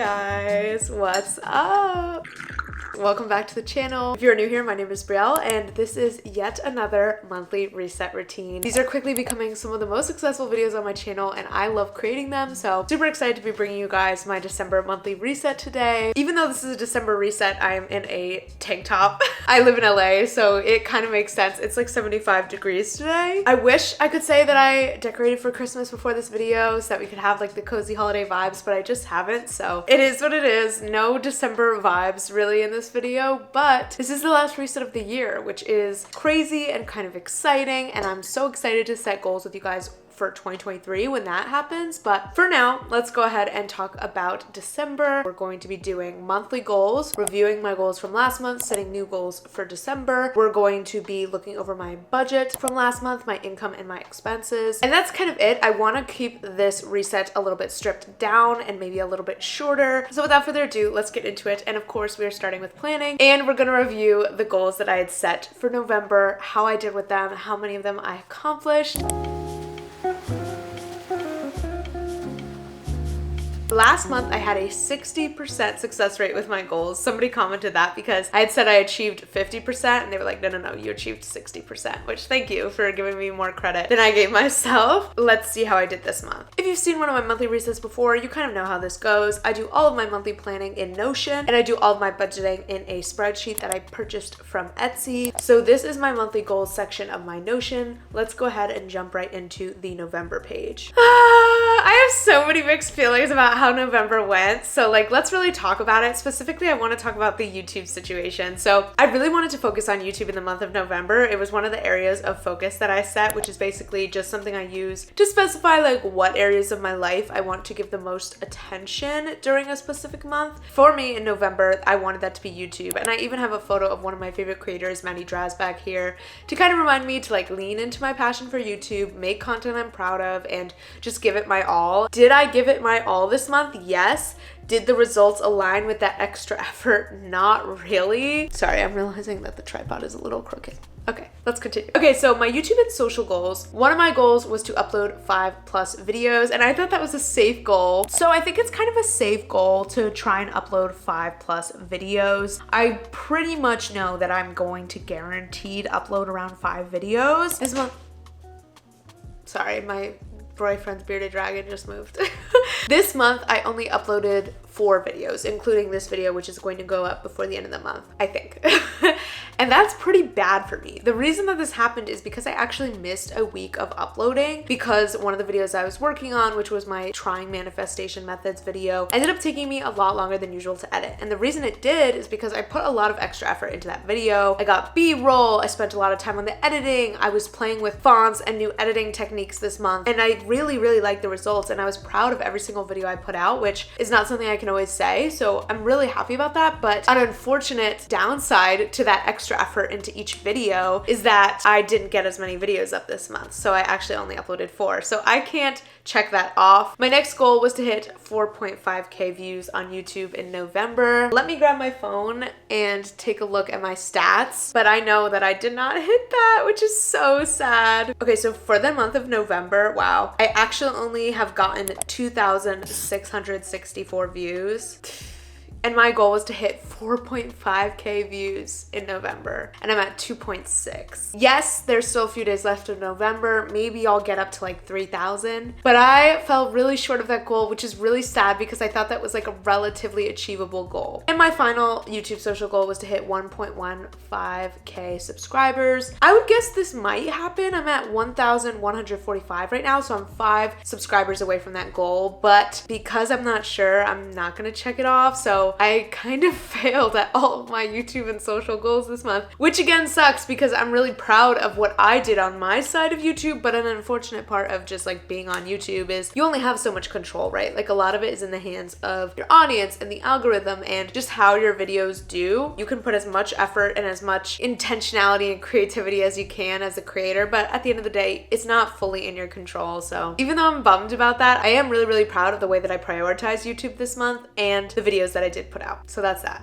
guys, what's up? Welcome back to the channel. If you're new here, my name is Brielle and this is yet another monthly reset routine. These are quickly becoming some of the most successful videos on my channel and I love creating them, so super excited to be bringing you guys my December monthly reset today. Even though this is a December reset, I am in a tank top. I live in LA, so it kind of makes sense. It's like 75 degrees today. I wish I could say that I decorated for Christmas before this video so that we could have like the cozy holiday vibes, but I just haven't, so it is what it is. No December vibes really in this video, but this is the last reset of the year, which is crazy and kind of exciting, and I'm so excited to set goals with you guys for 2023 when that happens. But for now, let's go ahead and talk about December. We're going to be doing monthly goals, reviewing my goals from last month, setting new goals for December. We're going to be looking over my budget from last month, my income and my expenses, and that's kind of it. I want to keep this reset a little bit stripped down and maybe a little bit shorter. So without further ado, let's get into it. And of course, we are starting with planning, and we're going to review the goals that I had set for November, how I did with them, how many of them I accomplished. Last month, I had a 60% success rate with my goals. Somebody commented that because I had said I achieved 50% and they were like, no, you achieved 60%, which thank you for giving me more credit than I gave myself. Let's see how I did this month. If you've seen one of my monthly resets before, you kind of know how this goes. I do all of my monthly planning in Notion and I do all of my budgeting in a spreadsheet that I purchased from Etsy. So this is my monthly goals section of my Notion. Let's go ahead and jump right into the November page. I have so many mixed feelings about how November went, so like let's really talk about it. Specifically, I want to talk about the YouTube situation. So I really wanted to focus on YouTube in the month of November. It was one of the areas of focus that I set, which is basically just something I use to specify like what areas of my life I want to give the most attention during a specific month. For me in November, I wanted that to be YouTube, and I even have a photo of one of my favorite creators, Maddie Draz, back here to kind of remind me to like lean into my passion for YouTube, make content I'm proud of, and just give it my all. Did I give it my all this month? Yes. Did the results align with that extra effort? Not really. Sorry, I'm realizing that the tripod is a little crooked. Okay, let's continue. Okay, so my YouTube and social goals. One of my goals was to upload 5+ videos, and I thought that was a safe goal. So I think it's kind of a safe goal to try and upload 5+ videos. I pretty much know that I'm going to guaranteed upload around 5 videos this month. Sorry, my boyfriend's bearded dragon just moved. This month, I only uploaded 4 videos, including this video, which is going to go up before the end of the month, I think. And that's pretty bad for me. The reason that this happened is because I actually missed a week of uploading because one of the videos I was working on, which was my trying manifestation methods video, ended up taking me a lot longer than usual to edit. And the reason it did is because I put a lot of extra effort into that video. I got B-roll, I spent a lot of time on the editing, I was playing with fonts and new editing techniques this month, and I really liked the results, and I was proud of every single video I put out, which is not something I can always say, so I'm really happy about that. But an unfortunate downside to that extra effort into each video is that I didn't get as many videos up this month, so I actually only uploaded 4, so I can't check that off. My next goal was to hit 4.5k views on YouTube in November. Let me grab my phone and take a look at my stats, but I know that I did not hit that, which is so sad. Okay, so for the month of November, wow, I actually only have gotten 2,664 views. And my goal was to hit 4.5k views in November, and I'm at 2.6. Yes, there's still a few days left of November. Maybe I'll get up to like 3,000, but I fell really short of that goal, which is really sad because I thought that was like a relatively achievable goal. And my final YouTube social goal was to hit 1.15k subscribers. I would guess this might happen. I'm at 1,145 right now, so I'm 5 subscribers away from that goal, but because I'm not sure, I'm not gonna check it off. So I kind of failed at all of my YouTube and social goals this month, which again sucks because I'm really proud of what I did on my side of YouTube. But an unfortunate part of just like being on YouTube is you only have so much control, right? Like a lot of it is in the hands of your audience and the algorithm and just how your videos do. You can put as much effort and as much intentionality and creativity as you can as a creator, but at the end of the day, it's not fully in your control. So even though I'm bummed about that, I am really proud of the way that I prioritized YouTube this month and the videos that I did put out. So that's that.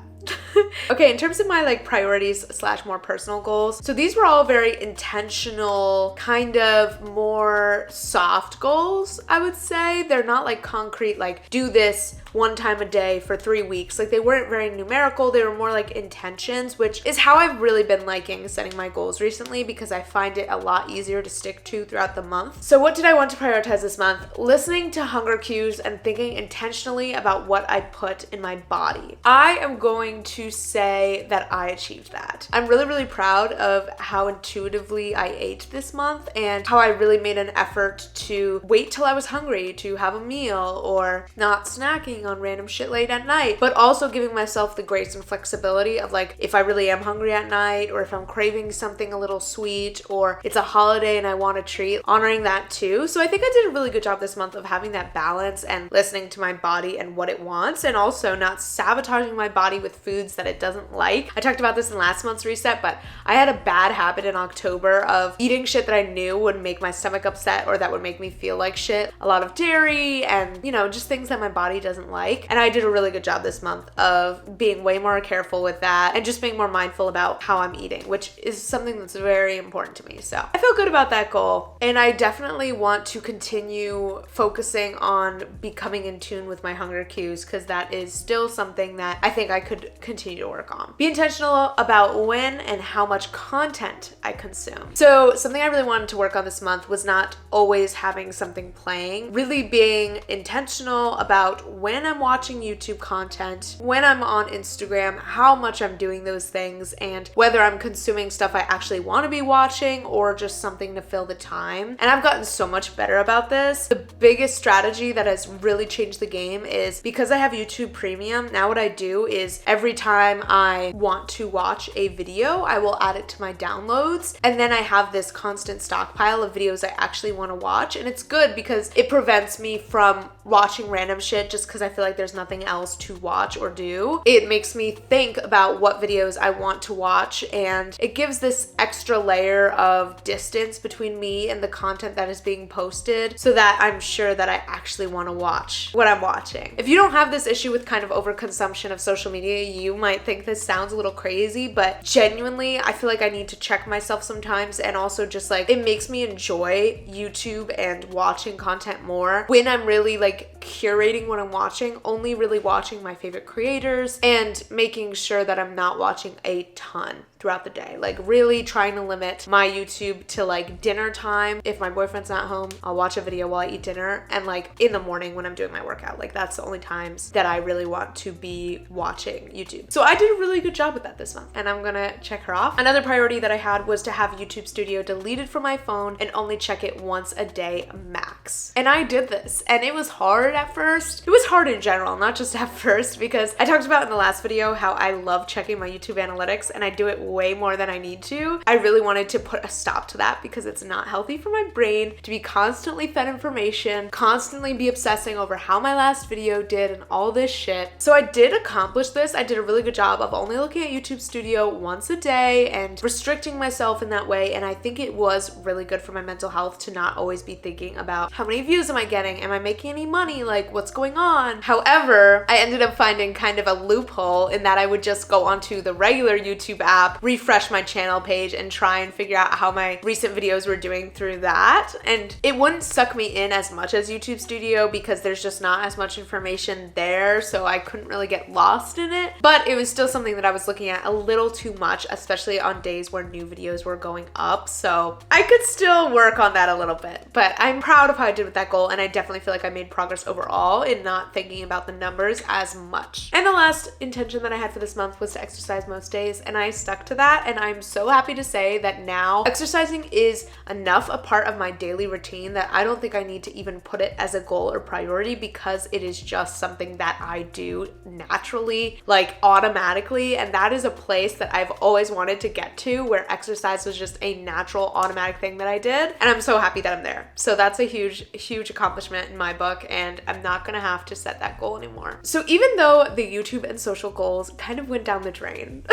Okay, in terms of my like priorities / more personal goals, so these were all very intentional, kind of more soft goals, I would say. They're not like concrete, like do this 1 time a day for 3 weeks. Like they weren't very numerical. They were more like intentions, which is how I've really been liking setting my goals recently because I find it a lot easier to stick to throughout the month. So what did I want to prioritize this month? Listening to hunger cues and thinking intentionally about what I put in my body. I am going to say that I achieved that. I'm really, really proud of how intuitively I ate this month and how I really made an effort to wait till I was hungry to have a meal or not snacking on random shit late at night, but also giving myself the grace and flexibility of like, if I really am hungry at night or if I'm craving something a little sweet or it's a holiday and I want a treat, honoring that too. So I think I did a really good job this month of having that balance and listening to my body and what it wants, and also not sabotaging my body with foods that it doesn't like. I talked about this in last month's reset, but I had a bad habit in October of eating shit that I knew would make my stomach upset or that would make me feel like shit. A lot of dairy and, you know, just things that my body doesn't like. And I did a really good job this month of being way more careful with that and just being more mindful about how I'm eating, which is something that's very important to me. So I feel good about that goal. And I definitely want to continue focusing on becoming in tune with my hunger cues because that is still something that I think I could continue to work on. Be intentional about when and how much content I consume. So something I really wanted to work on this month was not always having something playing, really being intentional about when I'm watching YouTube content, when I'm on Instagram, how much I'm doing those things, and whether I'm consuming stuff I actually want to be watching or just something to fill the time. And I've gotten so much better about this. The biggest strategy that has really changed the game is because I have YouTube Premium, now what I do is every time I want to watch a video, I will add it to my downloads, and then I have this constant stockpile of videos I actually want to watch. And it's good because it prevents me from watching random shit just because I feel like there's nothing else to watch or do. It makes me think about what videos I want to watch, and it gives this extra layer of distance between me and the content that is being posted so that I'm sure that I actually want to watch what I'm watching. If you don't have this issue with kind of overconsumption of social media, you might think this sounds a little crazy, but genuinely, I feel like I need to check myself sometimes, and also just like it makes me enjoy YouTube and watching content more when I'm really like curating what I'm watching, only really watching my favorite creators and making sure that I'm not watching a ton throughout the day. Like really trying to limit my YouTube to like dinner time. If my boyfriend's not home, I'll watch a video while I eat dinner, and like in the morning when I'm doing my workout. Like that's the only times that I really want to be watching YouTube. So I did a really good job with that this month, and I'm gonna check her off. Another priority that I had was to have YouTube Studio deleted from my phone and only check it once a day max. And I did this, and it was hard at first. It was hard in general, not just at first, because I talked about in the last video how I love checking my YouTube analytics and I do it way more than I need to. I really wanted to put a stop to that because it's not healthy for my brain to be constantly fed information, constantly be obsessing over how my last video did and all this shit. So I did accomplish this. I did a really good job of only looking at YouTube Studio once a day and restricting myself in that way, and I think it was really good for my mental health to not always be thinking about how many views am I getting? Am I making any money? Like what's going on? However, I ended up finding kind of a loophole in that I would just go onto the regular YouTube app, refresh my channel page, and try and figure out how my recent videos were doing through that. And it wouldn't suck me in as much as YouTube Studio because there's just not as much information there, so I couldn't really get lost in it. But it was still something that I was looking at a little too much, especially on days where new videos were going up. So I could still work on that a little bit, but I'm proud of how I did with that goal, and I definitely feel like I made progress overall in not thinking about the numbers as much. And the last intention that I had for this month was to exercise most days, and I stuck to that, and I'm so happy to say that now exercising is enough a part of my daily routine that I don't think I need to even put it as a goal or priority because it is just something that I do naturally, like automatically, and that is a place that I've always wanted to get to where exercise was just a natural automatic thing that I did, and I'm so happy that I'm there. So that's a huge accomplishment in my book, and I'm not gonna have to set that goal anymore. So even though the YouTube and social goals kind of went down the drain,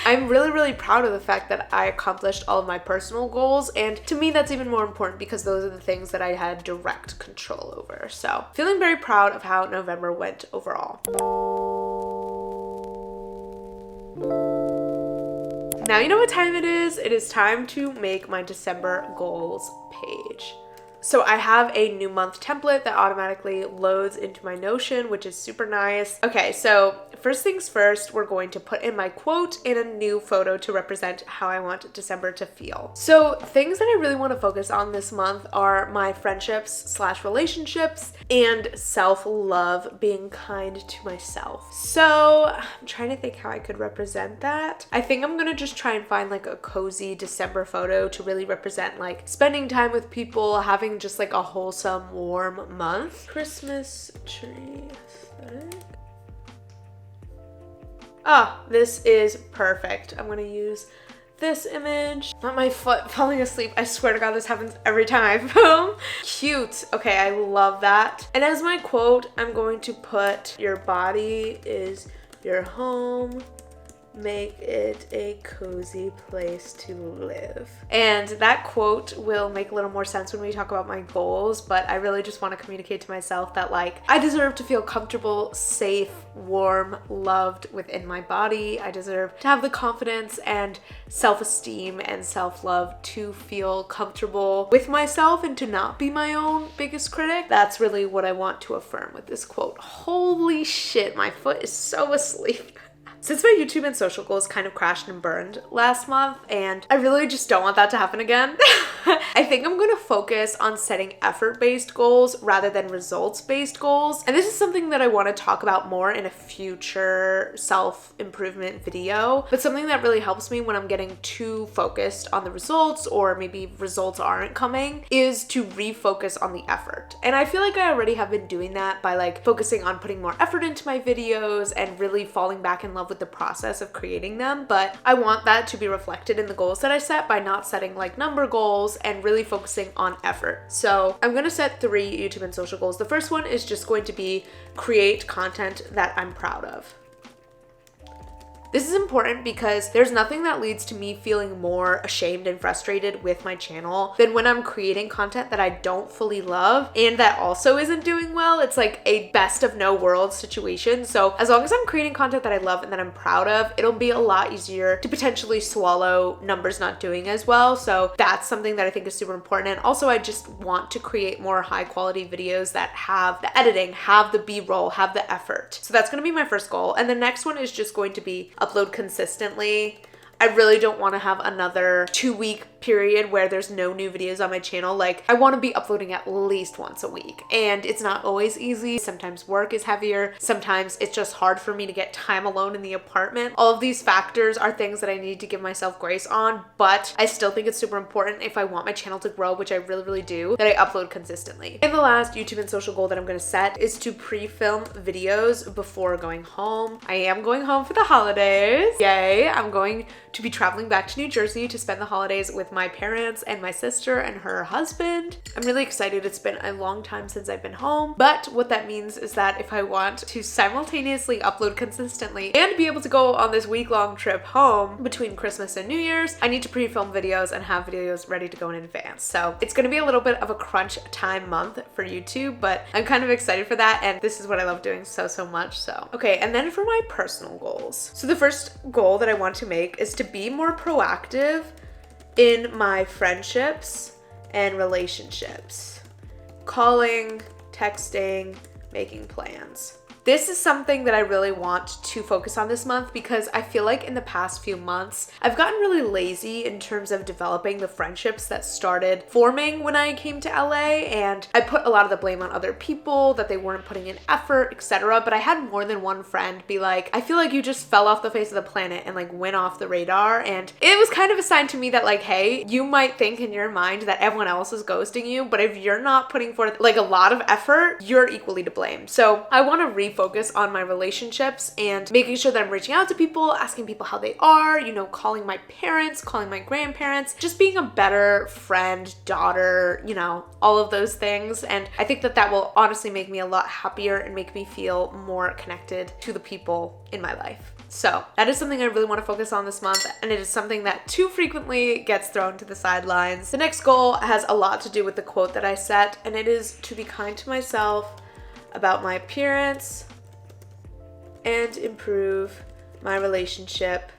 I'm really proud of the fact that I accomplished all of my personal goals, and to me that's even more important because those are the things that I had direct control over. So feeling very proud of how November went overall. now you know what time it is. It is time to make my December goals page. So I have a new month template that automatically loads into my Notion, which is super nice. Okay, so first things first, we're going to put in my quote and a new photo to represent how I want December to feel. So things that I really want to focus on this month are my friendships/relationships and self-love, being kind to myself. So I'm trying to think how I could represent that. I think I'm gonna just try and find like a cozy December photo to really represent like spending time with people, having just like a wholesome, warm month. Christmas tree aesthetic. Ah, this is perfect. I'm gonna use this image. Not my foot falling asleep. I swear to God, this happens every time I film. Cute. Okay, I love that. And as my quote, I'm going to put, your body is your home. Make it a cozy place to live. And that quote will make a little more sense when we talk about my goals, but I really just want to communicate to myself that like I deserve to feel comfortable, safe, warm, loved within my body. I deserve to have the confidence and self-esteem and self-love to feel comfortable with myself and to not be my own biggest critic. That's really what I want to affirm with this quote. Holy shit, my foot is so asleep. Since my YouTube and social goals kind of crashed and burned last month, and I really just don't want that to happen again, I think I'm gonna focus on setting effort-based goals rather than results-based goals. And this is something that I want to talk about more in a future self-improvement video, but something that really helps me when I'm getting too focused on the results, or maybe results aren't coming, is to refocus on the effort. And I feel like I already have been doing that by like focusing on putting more effort into my videos and really falling back in love with the process of creating them, but I want that to be reflected in the goals that I set by not setting like number goals and really focusing on effort. So I'm gonna set 3 YouTube and social goals. The first one is just going to be create content that I'm proud of. This is important because there's nothing that leads to me feeling more ashamed and frustrated with my channel than when I'm creating content that I don't fully love and that also isn't doing well. It's like a best of no worlds situation. So as long as I'm creating content that I love and that I'm proud of, it'll be a lot easier to potentially swallow numbers not doing as well. So that's something that I think is super important. And also I just want to create more high quality videos that have the editing, have the B-roll, have the effort. So that's gonna be my first goal. And the next one is just going to be upload consistently. I really don't want to have another 2-week period where there's no new videos on my channel. Like I want to be uploading at least once a week, and it's not always easy. Sometimes work is heavier. Sometimes it's just hard for me to get time alone in the apartment. All of these factors are things that I need to give myself grace on, but I still think it's super important if I want my channel to grow, which I really, really do, that I upload consistently. And the last YouTube and social goal that I'm going to set is to pre-film videos before going home. I am going home for the holidays. Yay. I'm going to be traveling back to New Jersey to spend the holidays with my parents and my sister and her husband. I'm really excited. It's been a long time since I've been home, but what that means is that if I want to simultaneously upload consistently and be able to go on this week-long trip home between Christmas and New Year's, I need to pre-film videos and have videos ready to go in advance. So it's going to be a little bit of a crunch time month for YouTube, but I'm kind of excited for that, and this is what I love doing so much. So okay, and then for my personal goals. So the first goal that I want to make is to be more proactive in my friendships and relationships. Calling, texting, making plans. This is something that I really want to focus on this month because I feel like in the past few months, I've gotten really lazy in terms of developing the friendships that started forming when I came to LA, and I put a lot of the blame on other people, that they weren't putting in effort, etc. But I had more than one friend be like, I feel like you just fell off the face of the planet and like went off the radar. And it was kind of a sign to me that like, hey, you might think in your mind that everyone else is ghosting you, but if you're not putting forth like a lot of effort, you're equally to blame. So I want to refocus on my relationships and making sure that I'm reaching out to people, asking people how they are, you know, calling my parents, calling my grandparents, just being a better friend, daughter, you know, all of those things. And I think that that will honestly make me a lot happier and make me feel more connected to the people in my life. So that is something I really want to focus on this month, and it is something that too frequently gets thrown to the sidelines. The next goal has a lot to do with the quote that I set, and it is to be kind to myself about my appearance and improve my relationship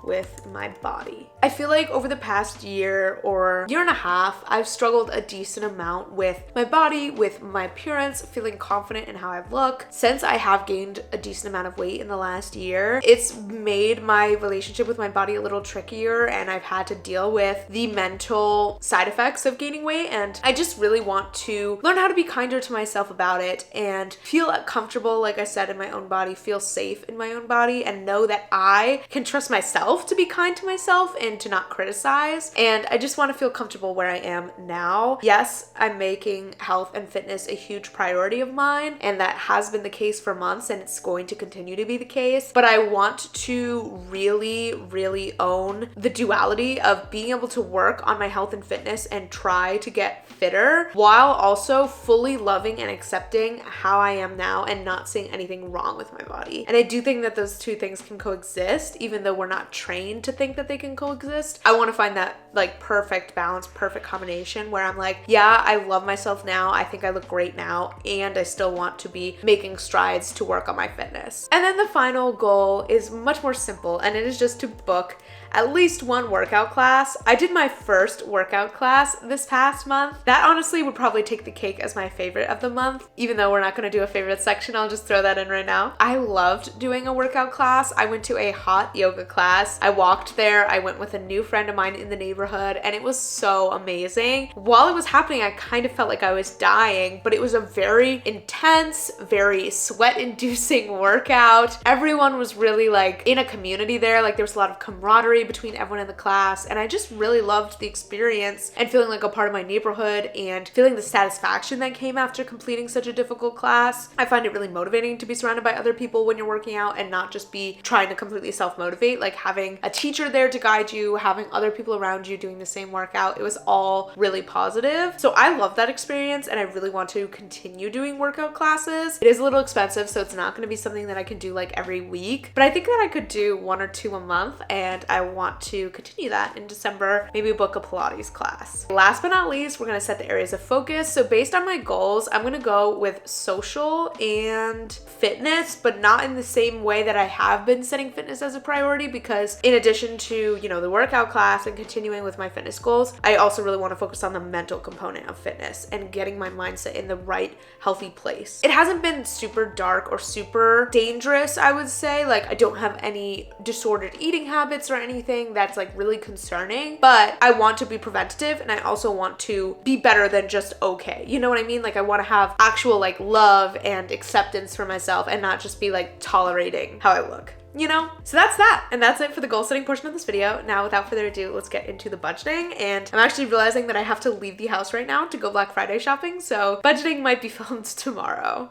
with my body. I feel like over the past year or year and a half, I've struggled a decent amount with my body, with my appearance, feeling confident in how I look. Since I have gained a decent amount of weight in the last year, it's made my relationship with my body a little trickier, and I've had to deal with the mental side effects of gaining weight. And I just really want to learn how to be kinder to myself about it and feel comfortable, like I said, in my own body, feel safe in my own body, and know that I can trust myself to be kind to myself and to not criticize. And I just want to feel comfortable where I am now. Yes, I'm making health and fitness a huge priority of mine, and that has been the case for months, and it's going to continue to be the case. But I want to really own the duality of being able to work on my health and fitness and try to get fitter while also fully loving and accepting how I am now and not seeing anything wrong with my body. And I do think that those two things can coexist, even though we're not trained to think that they can coexist. I want to find that like perfect balance, perfect combination where I'm like, yeah, I love myself now, I think I look great now, and I still want to be making strides to work on my fitness. And then the final goal is much more simple, and it is just to book at least one workout class. I did my first workout class this past month. That honestly would probably take the cake as my favorite of the month. Even though we're not gonna do a favorite section, I'll just throw that in right now. I loved doing a workout class. I went to a hot yoga class. I walked there. I went with a new friend of mine in the neighborhood, and it was so amazing. While it was happening, I kind of felt like I was dying, but it was a very intense, very sweat-inducing workout. Everyone was really like in a community there. Like there was a lot of camaraderie between everyone in the class, and I just really loved the experience and feeling like a part of my neighborhood and feeling the satisfaction that came after completing such a difficult class. I find it really motivating to be surrounded by other people when you're working out and not just be trying to completely self-motivate. Like having a teacher there to guide you, having other people around you doing the same workout, it was all really positive. So I love that experience, and I really want to continue doing workout classes. It is a little expensive, so it's not going to be something that I can do like every week, but I think that I could do 1 or 2 a month, and I want to continue that in December, maybe book a Pilates class. Last but not least, we're going to set the areas of focus. So based on my goals, I'm going to go with social and fitness, but not in the same way that I have been setting fitness as a priority, because in addition to, you know, the workout class and continuing with my fitness goals, I also really want to focus on the mental component of fitness and getting my mindset in the right healthy place. It hasn't been super dark or super dangerous, I would say. Like I don't have any disordered eating habits or anything that's like really concerning, but I want to be preventative, and I also want to be better than just okay. You know what I mean? Like I want to have actual like love and acceptance for myself and not just be like tolerating how I look. You know? So that's that. And that's it for the goal setting portion of this video. Now, without further ado, let's get into the budgeting. And I'm actually realizing that I have to leave the house right now to go Black Friday shopping. So budgeting might be filmed tomorrow.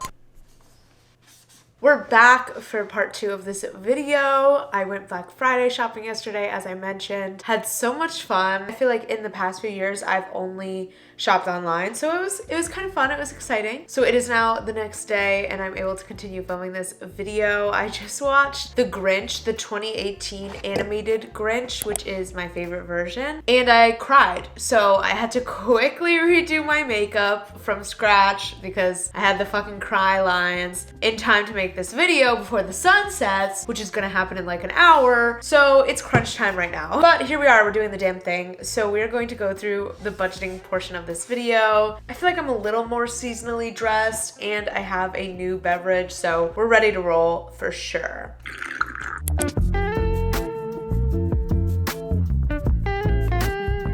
We're back for part 2 of this video. I went Black Friday shopping yesterday, as I mentioned. Had so much fun. I feel like in the past few years, I've only shopped online, so it was kind of fun. It was exciting. So it is now the next day, and I'm able to continue filming this video. I just watched The Grinch, the 2018 animated Grinch, which is my favorite version, and I cried. So I had to quickly redo my makeup from scratch because I had the fucking cry lines in time to make this video before the sun sets, which is gonna happen in like an hour. So it's crunch time right now. But here we are, we're doing the damn thing. So we're going to go through the budgeting portion of this video. I feel like I'm a little more seasonally dressed, and I have a new beverage, so we're ready to roll for sure.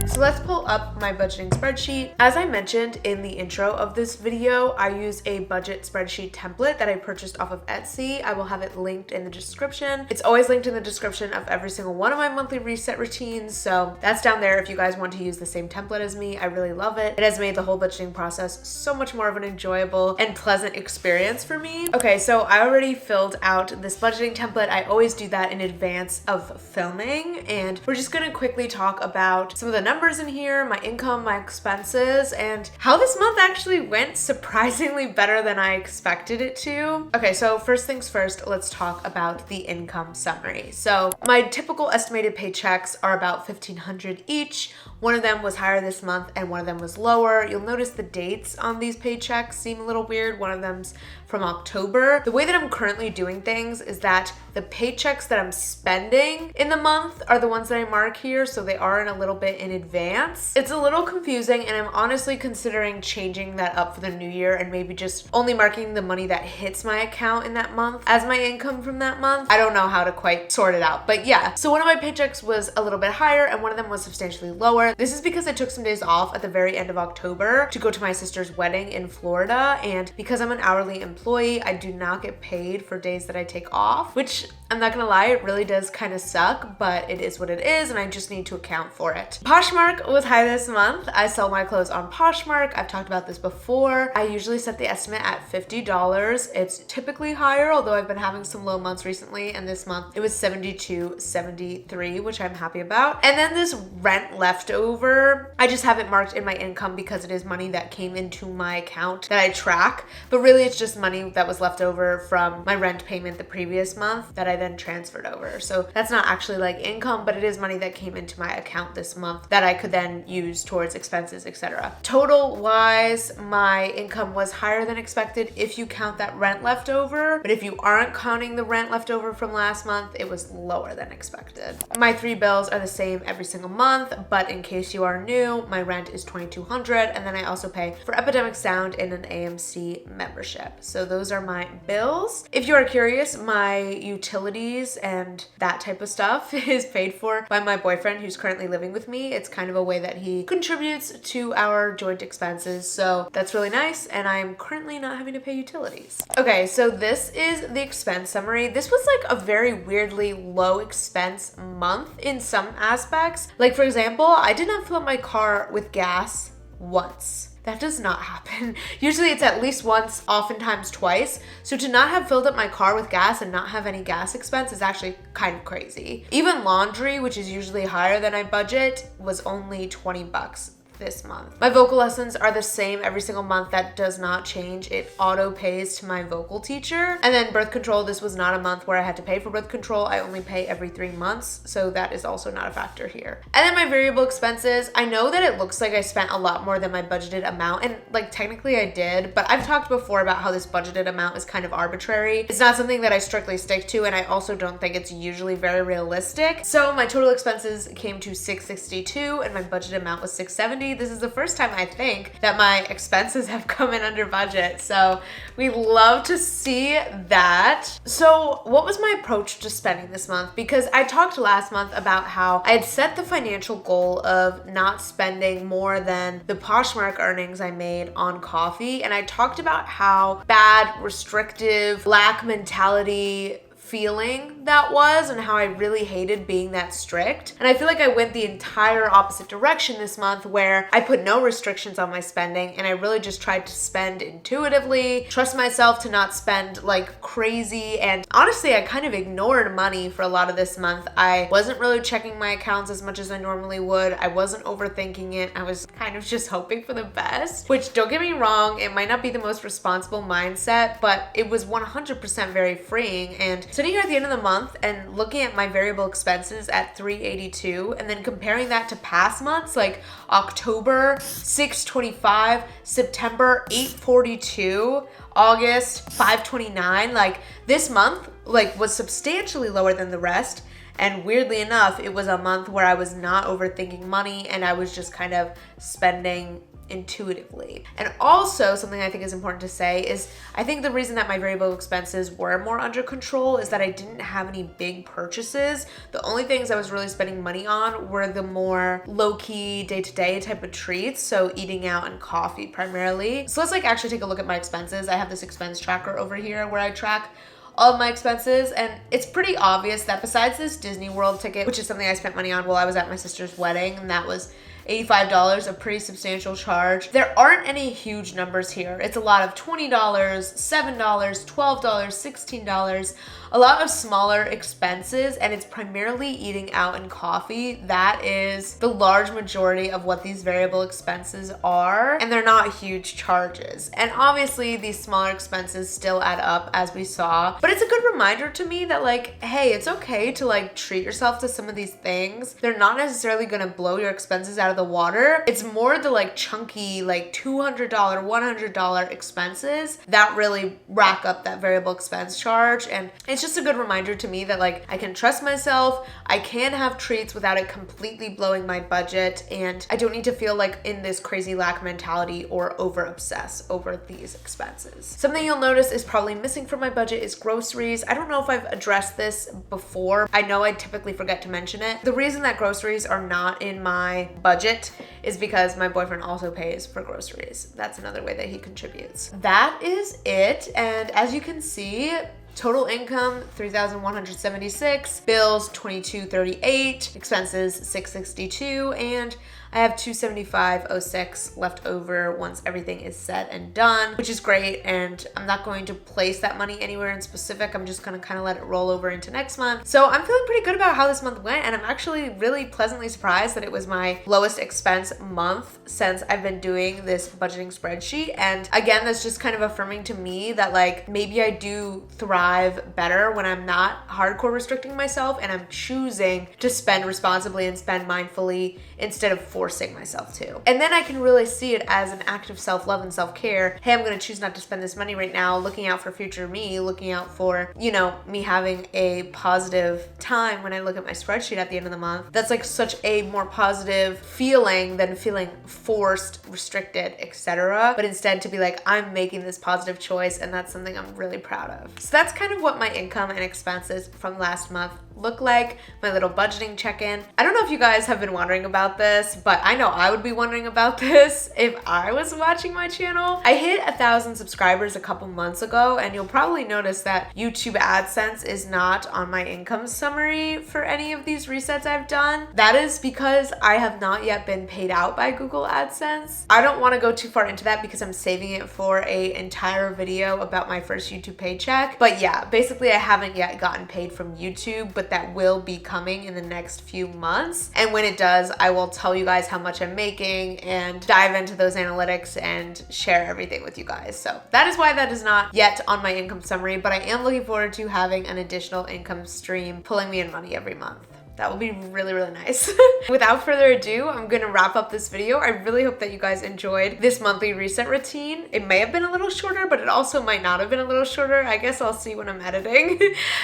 So let's pull up my budgeting spreadsheet. As I mentioned in the intro of this video, I use a budget spreadsheet template that I purchased off of Etsy. I will have it linked in the description. It's always linked in the description of every single one of my monthly reset routines. So that's down there if you guys want to use the same template as me. I really love it. It has made the whole budgeting process so much more of an enjoyable and pleasant experience for me. Okay, so I already filled out this budgeting template. I always do that in advance of filming, and we're just gonna quickly talk about some of the numbers in here, my income, my expenses, and how this month actually went surprisingly better than I expected it to. Okay, so first things first, let's talk about the income summary. So my typical estimated paychecks are about $1,500 each, One of them was higher this month and one of them was lower. You'll notice the dates on these paychecks seem a little weird. One of them's from October. The way that I'm currently doing things is that the paychecks that I'm spending in the month are the ones that I mark here, so they are in a little bit in advance. It's a little confusing, and I'm honestly considering changing that up for the new year and maybe just only marking the money that hits my account in that month as my income from that month. I don't know how to quite sort it out, but yeah. So one of my paychecks was a little bit higher and one of them was substantially lower. This is because I took some days off at the very end of October to go to my sister's wedding in Florida, and because I'm an hourly employee, I do not get paid for days that I take off, which I'm not gonna lie, it really does kind of suck, but it is what it is, and I just need to account for it. Poshmark was high this month. I sell my clothes on Poshmark. I've talked about this before. I usually set the estimate at $50. It's typically higher, although I've been having some low months recently, and this month it was $72, $73, which I'm happy about. And then this rent leftover, I just have it marked in my income because it is money that came into my account that I track, but really it's just money that was left over from my rent payment the previous month that I then transferred over. So that's not actually like income, but it is money that came into my account this month that I could then use towards expenses, etc. Total wise, my income was higher than expected if you count that rent leftover, but if you aren't counting the rent leftover from last month, it was lower than expected. My 3 bills are the same every single month, but in case you are new, my rent is $2,200, and then I also pay for Epidemic Sound and an AMC membership. So those are my bills. If you are curious, my utilities and that type of stuff is paid for by my boyfriend who's currently living with me. It's kind of a way that he contributes to our joint expenses, so that's really nice, and I'm currently not having to pay utilities. Okay, so this is the expense summary. This was like a very weirdly low expense month in some aspects. Like for example, I did not fill up my car with gas once. That does not happen. Usually it's at least once, oftentimes twice. So to not have filled up my car with gas and not have any gas expense is actually kind of crazy. Even laundry, which is usually higher than I budget, was only 20 bucks this month. My vocal lessons are the same every single month. That does not change. It auto pays to my vocal teacher. And then birth control, this was not a month where I had to pay for birth control. I only pay every 3 months, so that is also not a factor here. And then my variable expenses, I know that it looks like I spent a lot more than my budgeted amount, and like technically I did, but I've talked before about how this budgeted amount is kind of arbitrary. It's not something that I strictly stick to, and I also don't think it's usually very realistic. So my total expenses came to $662 and my budget amount was $670. This is the first time I think that my expenses have come in under budget, so we love to see that. So what was my approach to spending this month? Because I talked last month about how I had set the financial goal of not spending more than the Poshmark earnings I made on coffee, and I talked about how bad, restrictive, lack mentality feeling that was and how I really hated being that strict. And I feel like I went the entire opposite direction this month, where I put no restrictions on my spending and I really just tried to spend intuitively, trust myself to not spend like crazy, and honestly I kind of ignored money for a lot of this month. I wasn't really checking my accounts as much as I normally would. I wasn't overthinking it. I was kind of just hoping for the best, which, don't get me wrong, it might not be the most responsible mindset, but it was 100% very freeing. And sitting here at the end of the month and looking at my variable expenses at $382 and then comparing that to past months like October $625, September $842, August $529, like this month like was substantially lower than the rest. And weirdly enough, it was a month where I was not overthinking money and I was just kind of spending intuitively. And also something I think is important to say is I think the reason that my variable expenses were more under control is that I didn't have any big purchases. The only things I was really spending money on were the more low-key day-to-day type of treats, so eating out and coffee primarily. So let's like actually take a look at my expenses. I have this expense tracker over here where I track all of my expenses, and it's pretty obvious that besides this Disney World ticket, which is something I spent money on while I was at my sister's wedding, and that was $85, a pretty substantial charge, there aren't any huge numbers here. It's a lot of $20, $7, $12, $16, a lot of smaller expenses, and it's primarily eating out and coffee. That is the large majority of what these variable expenses are, and they're not huge charges. And obviously these smaller expenses still add up, as we saw, but it's a good reminder to me that like, hey, it's okay to like treat yourself to some of these things. They're not necessarily gonna blow your expenses out of the the water. It's more the like chunky, like $200, $100 expenses that really rack up that variable expense charge. And it's just a good reminder to me that like I can trust myself, I can have treats without it completely blowing my budget, and I don't need to feel like in this crazy lack mentality or over obsess over these expenses. Something you'll notice is probably missing from my budget is groceries. I don't know if I've addressed this before. I know I typically forget to mention it. The reason that groceries are not in my budget is because my boyfriend also pays for groceries. That's another way that he contributes. That is it. And as you can see, total income, $3,176, bills, $2,238, expenses, $662, and I have $275.06 left over once everything is said and done, which is great. And I'm not going to place that money anywhere in specific. I'm just gonna kind of let it roll over into next month. So I'm feeling pretty good about how this month went, and I'm actually really pleasantly surprised that it was my lowest expense month since I've been doing this budgeting spreadsheet. And again, that's just kind of affirming to me that like maybe I do thrive better when I'm not hardcore restricting myself and I'm choosing to spend responsibly and spend mindfully instead of forcing myself to. And then I can really see it as an act of self-love and self-care. Hey, I'm gonna choose not to spend this money right now, looking out for future me, looking out for, you know, me having a positive time when I look at my spreadsheet at the end of the month. That's like such a more positive feeling than feeling forced, restricted, etc. But instead to be like, I'm making this positive choice, and that's something I'm really proud of. So that's kind of what my income and expenses from last month look like, my little budgeting check-in. I don't know if you guys have been wondering about this, but I know I would be wondering about this if I was watching my channel. I hit 1,000 subscribers a couple months ago, and you'll probably notice that YouTube AdSense is not on my income summary for any of these resets I've done. That is because I have not yet been paid out by Google AdSense. I don't want to go too far into that because I'm saving it for an entire video about my first YouTube paycheck. But yeah, basically I haven't yet gotten paid from YouTube, but that will be coming in the next few months. And when it does, I will tell you guys how much I'm making and dive into those analytics and share everything with you guys. So that is why that is not yet on my income summary, but I am looking forward to having an additional income stream pulling me in money every month. That will be really, really nice. Without further ado, I'm gonna wrap up this video. I really hope that you guys enjoyed this monthly reset routine. It may have been a little shorter, but it also might not have been a little shorter. I guess I'll see when I'm editing.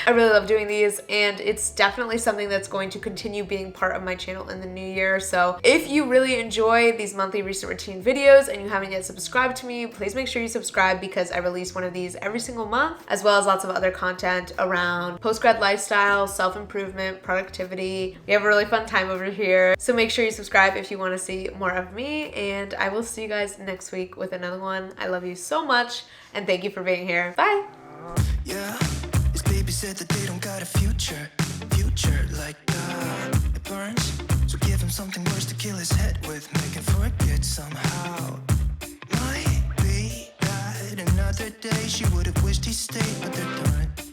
I really love doing these, and it's definitely something that's going to continue being part of my channel in the new year. So if you really enjoy these monthly reset routine videos and you haven't yet subscribed to me, please make sure you subscribe because I release one of these every single month, as well as lots of other content around post-grad lifestyle, self-improvement, productivity. We have a really fun time over here. So make sure you subscribe if you want to see more of me, and I will see you guys next week with another one. I love you so much, and thank you for being here. Bye. Yeah, his baby said that they don't got a future like it burns. So give him something worse to kill his head with, make him forget somehow. Might be that another day she would have wished he stayed, but they're done.